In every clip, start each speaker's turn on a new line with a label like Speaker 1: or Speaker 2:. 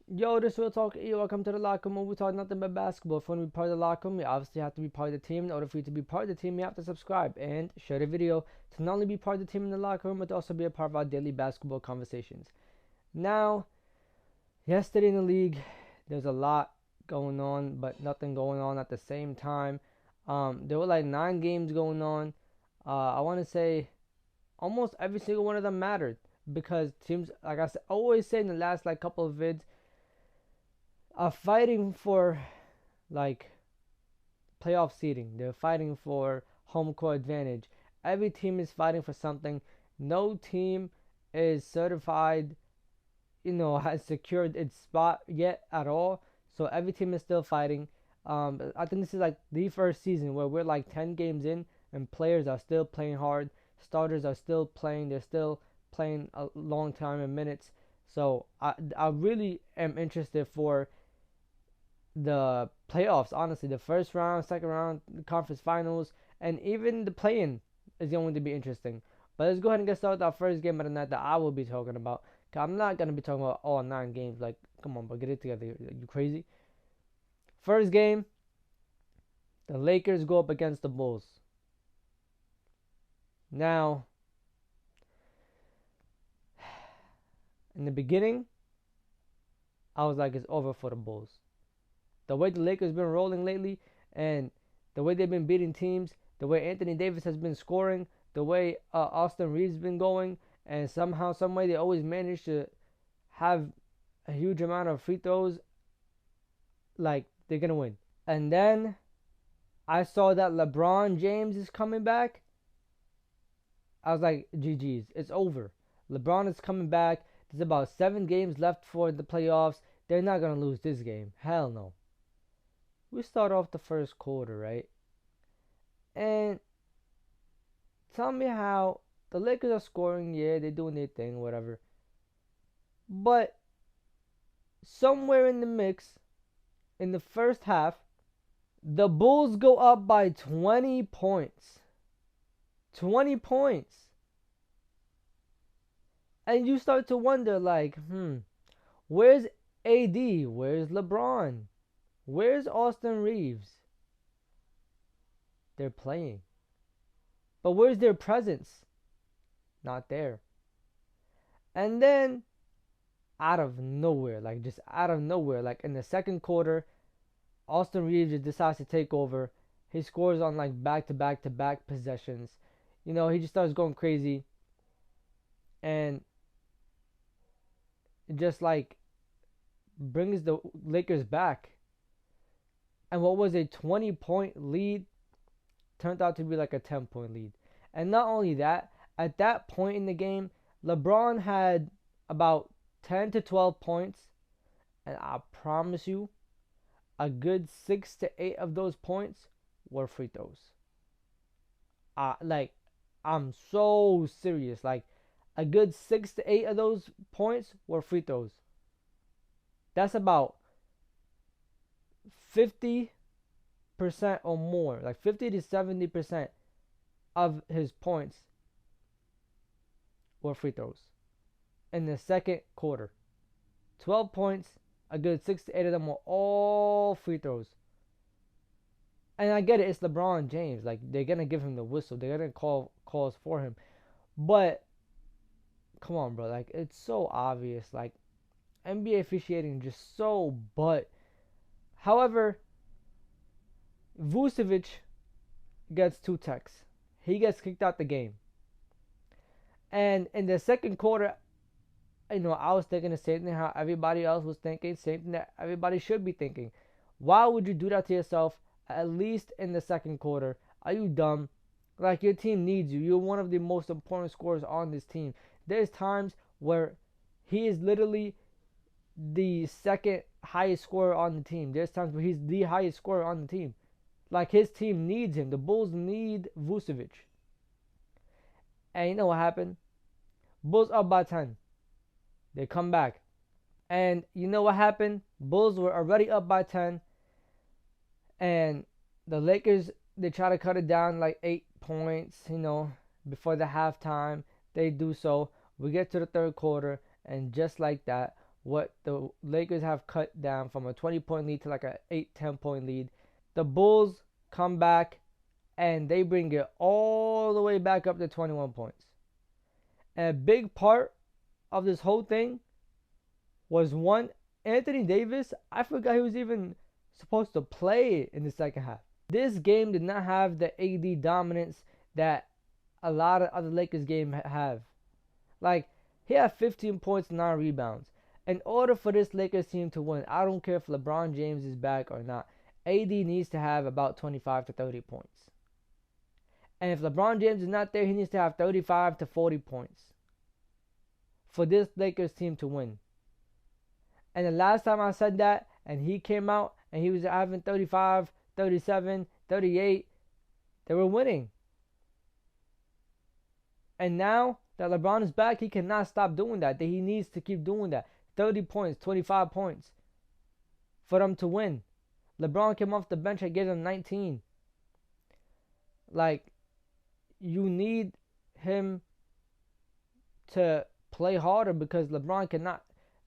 Speaker 1: Yo, this Real Talk E. Welcome to the locker room. We talk nothing but basketball. If you want to be part of the locker room, you obviously have to be part of the team. In order for you to be part of the team, you have to subscribe and share the video to not only be part of the team in the locker room, but to also be a part of our daily basketball conversations. Now, yesterday in the league, there's a lot going on, but nothing going on at the same time. There were like 9 games going on. I want to say almost every single one of them mattered because teams, like I said, always say in the last like couple of vids, are fighting for like playoff seeding. They're fighting for home court advantage. Every team is fighting for something. No team is certified, has secured its spot yet at all. So every team is still fighting. I think this is like the first season where we're like 10 games in and players are still playing hard. Starters are still playing. They're still playing a long time in minutes. So I really am interested for the playoffs, honestly, the first round, second round, the conference finals, and even the play-in is going to be interesting. But let's go ahead and get started with our first game of the night that I will be talking about. Cause I'm not gonna be talking about all 9 games. Like, come on, but get it together. You crazy? First game, the Lakers go up against the Bulls. Now, in the beginning, I was like, it's over for the Bulls. The way the Lakers been rolling lately, and the way they've been beating teams, the way Anthony Davis has been scoring, the way Austin Reeves been going, and somehow, some way, they always manage to have a huge amount of free throws. Like, they're gonna win. And then I saw that LeBron James is coming back. I was like, GG's, it's over. LeBron is coming back. There's about 7 games left for the playoffs. They're not gonna lose this game. Hell no. We start off the first quarter, right? And tell me how the Lakers are scoring. Yeah, they're doing their thing, whatever. But somewhere in the mix, in the first half, the Bulls go up by 20 points. 20 points. And you start to wonder, like, where's AD? Where's LeBron? Where's Austin Reeves? They're playing. But where's their presence? Not there. And then, out of nowhere, like just out of nowhere, like in the second quarter, Austin Reeves just decides to take over. He scores on like back to back to back possessions. He just starts going crazy. And it just like brings the Lakers back. And what was a 20-point lead turned out to be like a 10-point lead. And not only that, at that point in the game, LeBron had about 10 to 12 points. And I promise you, a good 6 to 8 of those points were free throws. I'm so serious. Like, a good 6 to 8 of those points were free throws. That's about 50% or more, like 50 to 70% of his points were free throws in the second quarter. 12 points, a good 6 to 8 of them were all free throws. And I get it, it's LeBron James. Like, they're going to give him the whistle. They're going to call calls for him. But, come on, bro. Like, it's so obvious. Like, NBA officiating just so butt. However, Vucevic gets 2 techs. He gets kicked out the game. And in the second quarter, I was thinking the same thing how everybody else was thinking. Same thing that everybody should be thinking. Why would you do that to yourself, at least in the second quarter? Are you dumb? Like, your team needs you. You're one of the most important scorers on this team. There's times where he is literally the second highest scorer on the team. There's times where he's the highest scorer on the team. Like, his team needs him. The Bulls need Vucevic. And you know what happened? Bulls up by 10. They come back. And you know what happened? Bulls were already up by 10. And the Lakers, they try to cut it down like 8 points, before the halftime. They do so. We get to the third quarter. And just like that, what the Lakers have cut down from a 20-point lead to like a 8-10 point lead. The Bulls come back and they bring it all the way back up to 21 points. And a big part of this whole thing was one, Anthony Davis. I forgot he was even supposed to play in the second half. This game did not have the AD dominance that a lot of other Lakers games have. Like, he had 15 points and 9 rebounds. In order for this Lakers team to win, I don't care if LeBron James is back or not, AD needs to have about 25 to 30 points. And if LeBron James is not there, he needs to have 35 to 40 points for this Lakers team to win. And the last time I said that, and he came out and he was having 35, 37, 38, they were winning. And now that LeBron is back, he cannot stop doing that. He needs to keep doing that. 30 points, 25 points for them to win. LeBron came off the bench and gave them 19. Like, you need him to play harder because LeBron cannot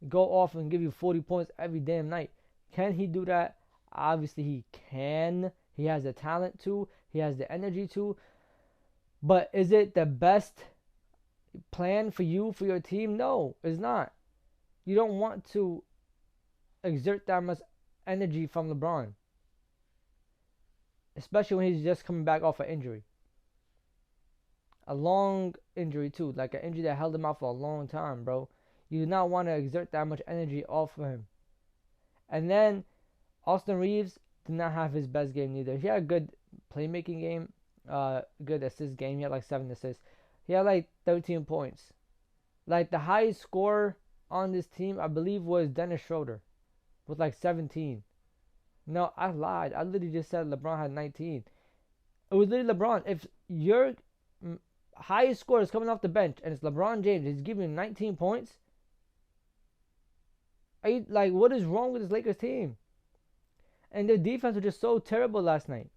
Speaker 1: go off and give you 40 points every damn night. Can he do that? Obviously he can. He has the talent to. He has the energy to. But is it the best plan for you, for your team? No, it's not. You don't want to exert that much energy from LeBron. Especially when he's just coming back off an injury. A long injury too. Like an injury that held him out for a long time, bro. You do not want to exert that much energy off of him. And then Austin Reeves did not have his best game neither. He had a good playmaking game. Good assist game. He had like 7 assists. He had like 13 points. Like the highest scorer on this team, I believe, was Dennis Schroeder with like 17. No, I lied. I literally just said LeBron had 19. It was literally LeBron. If your highest scorer is coming off the bench and it's LeBron James, he's giving you 19 points. Are you, like, what is wrong with this Lakers team? And their defense was just so terrible last night.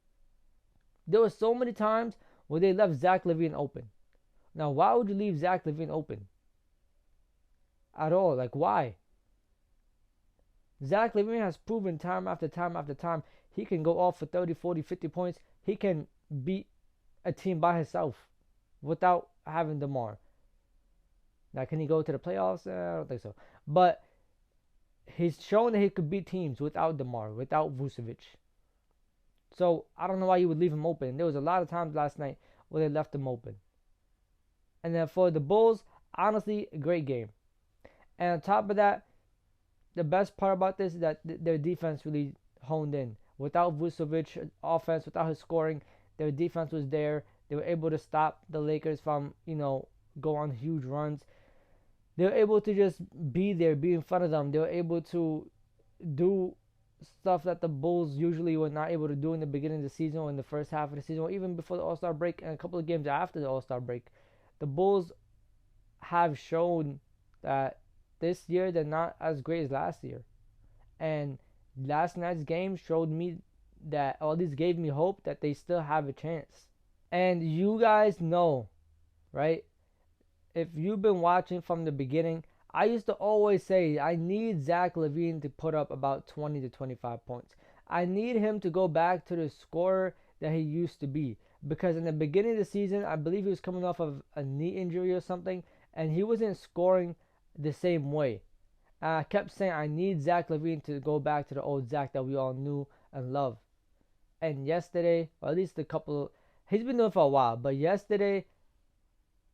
Speaker 1: There were so many times where they left Zach LaVine open. Now, why would you leave Zach LaVine open? At all. Like, why? Zach LaVine has proven time after time after time he can go off for 30, 40, 50 points. He can beat a team by himself without having DeMar. Now, can he go to the playoffs? I don't think so. But he's shown that he could beat teams without DeMar, without Vucevic. So, I don't know why you would leave him open. There was a lot of times last night where they left him open. And then for the Bulls, honestly, a great game. And on top of that, the best part about this is that their defense really honed in. Without Vucevic offense, without his scoring, their defense was there. They were able to stop the Lakers from, go on huge runs. They were able to just be there, be in front of them. They were able to do stuff that the Bulls usually were not able to do in the beginning of the season or in the first half of the season or even before the All-Star break and a couple of games after the All-Star break. The Bulls have shown that this year they're not as great as last year. And last night's game showed me that, or at least gave me hope that they still have a chance. And you guys know, right? If you've been watching from the beginning, I used to always say I need Zach LaVine to put up about 20 to 25 points. I need him to go back to the scorer that he used to be. Because in the beginning of the season, I believe he was coming off of a knee injury or something, and he wasn't scoring the same way. And I kept saying I need Zach LaVine to go back to the old Zach that we all knew and loved. And yesterday, or at least he's been doing it for a while, but yesterday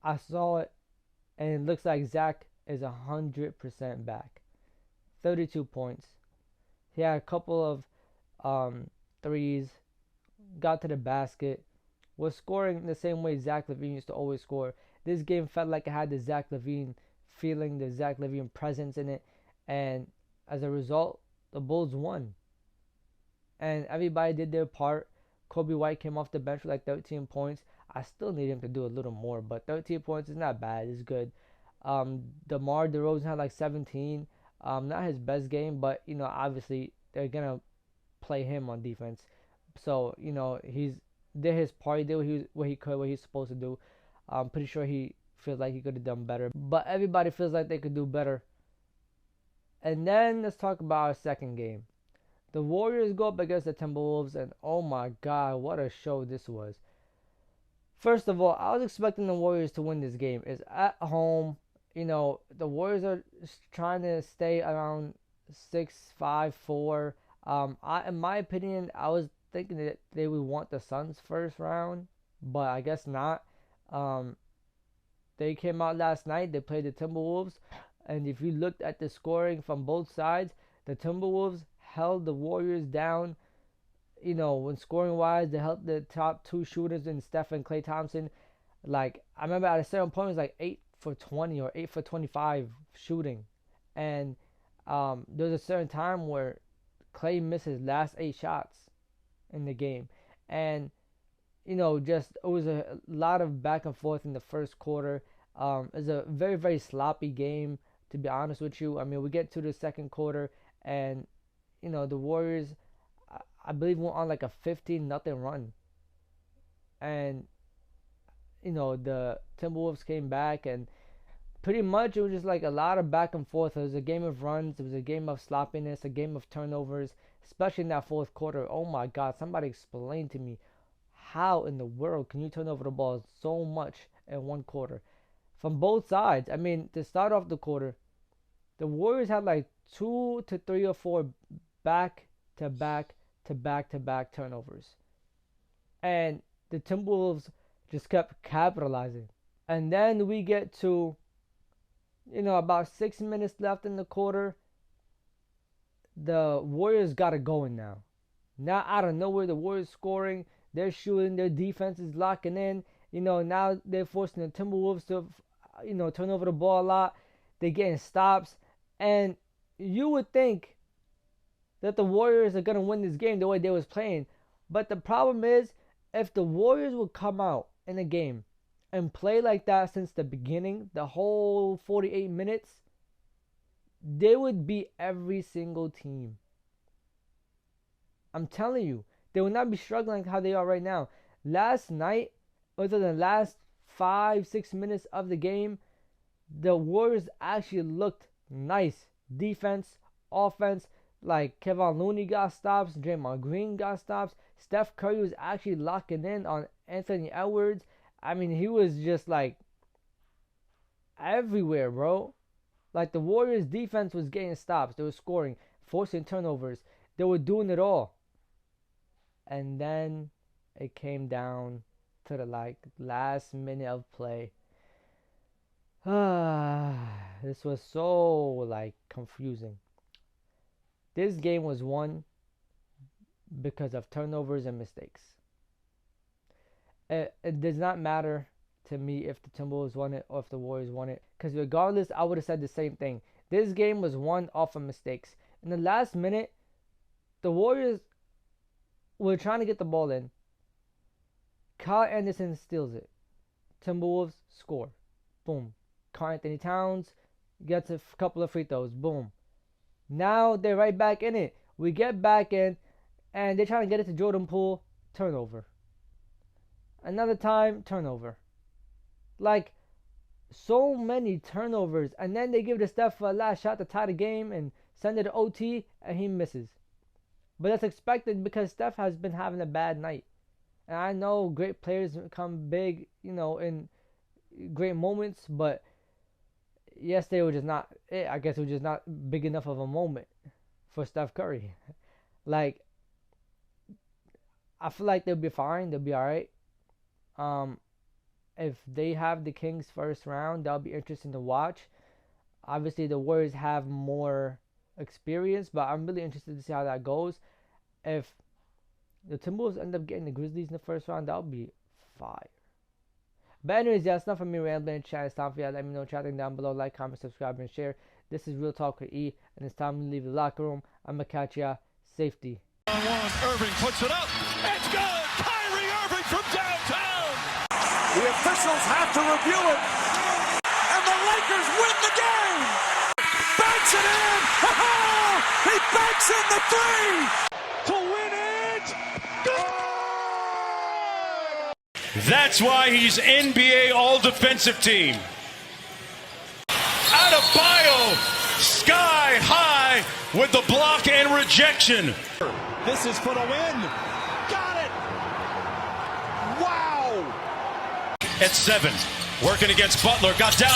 Speaker 1: I saw it, and it looks like Zach is 100% back. 32 points. He had a couple of threes, got to the basket, was scoring the same way Zach LaVine used to always score. This game felt like it had the Zach LaVine feeling, the Zach LaVine presence in it, and as a result, the Bulls won. And everybody did their part. Kobe White came off the bench with like 13 points. I still need him to do a little more, but 13 points is not bad. It's good. DeMar DeRozan had like 17. Not his best game, but obviously they're gonna play him on defense. So he did his part. He did what he's supposed to do. I'm pretty sure he feels like he could have done better, but everybody feels like they could do better. And then let's talk about our second game. The Warriors go up against the Timberwolves, and oh my God, what a show this was. First of all, I was expecting the Warriors to win this game. It's at home. You know, the Warriors are trying to stay around 6-5-4. In my opinion, I was thinking that they would want the Suns first round, but I guess not. They came out last night. They played the Timberwolves, and if you looked at the scoring from both sides, the Timberwolves held the Warriors down. You know, when scoring wise, they held the top two shooters in Steph and Klay Thompson. Like, I remember at a certain point, it was like 8 for 20 or 8 for 25 shooting. And there was a certain time where Klay missed his last 8 shots in the game. And, you know, just it was a lot of back and forth in the first quarter. It was a very, very sloppy game, to be honest with you. I mean, we get to the second quarter, and, you know, the Warriors, I believe, went on like a 15-0 run. And, you know, the Timberwolves came back, and pretty much it was just like a lot of back and forth. It was a game of runs. It was a game of sloppiness, a game of turnovers, especially in that fourth quarter. Oh my God, somebody explain to me, how in the world can you turn over the ball so much in one quarter? From both sides. I mean, to start off the quarter, the Warriors had like 2 to 3 or 4 back-to-back turnovers. And the Timberwolves just kept capitalizing. And then we get to, you know, about 6 minutes left in the quarter. The Warriors got it going now. Now, out of nowhere, the Warriors scoring. They're shooting. Their defense is locking in. You know, now they're forcing the Timberwolves to, you know, turn over the ball a lot. They're getting stops. And you would think that the Warriors are going to win this game the way they was playing. But the problem is, if the Warriors would come out in a game and play like that since the beginning, the whole 48 minutes, they would beat every single team. I'm telling you, they will not be struggling how they are right now. Last night, within the last 5-6 minutes of the game, the Warriors actually looked nice. Defense, offense, like Kevin Looney got stops, Draymond Green got stops. Steph Curry was actually locking in on Anthony Edwards. I mean, he was just like everywhere, bro. Like, the Warriors defense was getting stops. They were scoring, forcing turnovers. They were doing it all. And then it came down to the last minute of play. This was so confusing. This game was won because of turnovers and mistakes. It does not matter to me if the Timberwolves won it or if the Warriors won it, because regardless, I would have said the same thing. This game was won off of mistakes. In the last minute, the Warriors were trying to get the ball in. Kyle Anderson steals it. Timberwolves score. Boom. Karl Anthony Towns gets a couple of free throws. Boom. Now they're right back in it. We get back in, and they're trying to get it to Jordan Poole. Turnover. Another time, turnover. Like, so many turnovers. And then they give it to Steph for a last shot to tie the game and send it to OT, and he misses. But that's expected because Steph has been having a bad night. And I know great players come big, you know, in great moments, but yesterday was just not it. I guess it was just not big enough of a moment for Steph Curry. Like, I feel like they'll be fine. They'll be all right. If they have the Kings first round, that'll be interesting to watch. Obviously, the Warriors have more experience, but I'm really interested to see how that goes. If the Timberwolves end up getting the Grizzlies in the first round, that'll be fire. But anyways, yeah, it's not for me rambling. Chat, it's time for you. Let me know chatting down below. Like, comment, subscribe, and share. This is Real Talk with E, and it's time to leave the locker room. I'm going to catch ya. Safety.
Speaker 2: Irving puts it up. It's good. Kyrie Irving from downtown.
Speaker 3: The officials have to review it. And the Lakers win the game. Banks it in. He banks in the three.
Speaker 2: To win it. Good. That's why he's NBA All-Defensive Team. Adebayo sky high with the block and rejection.
Speaker 3: This is for the win. Got it. Wow.
Speaker 2: At 7, working against Butler, got down.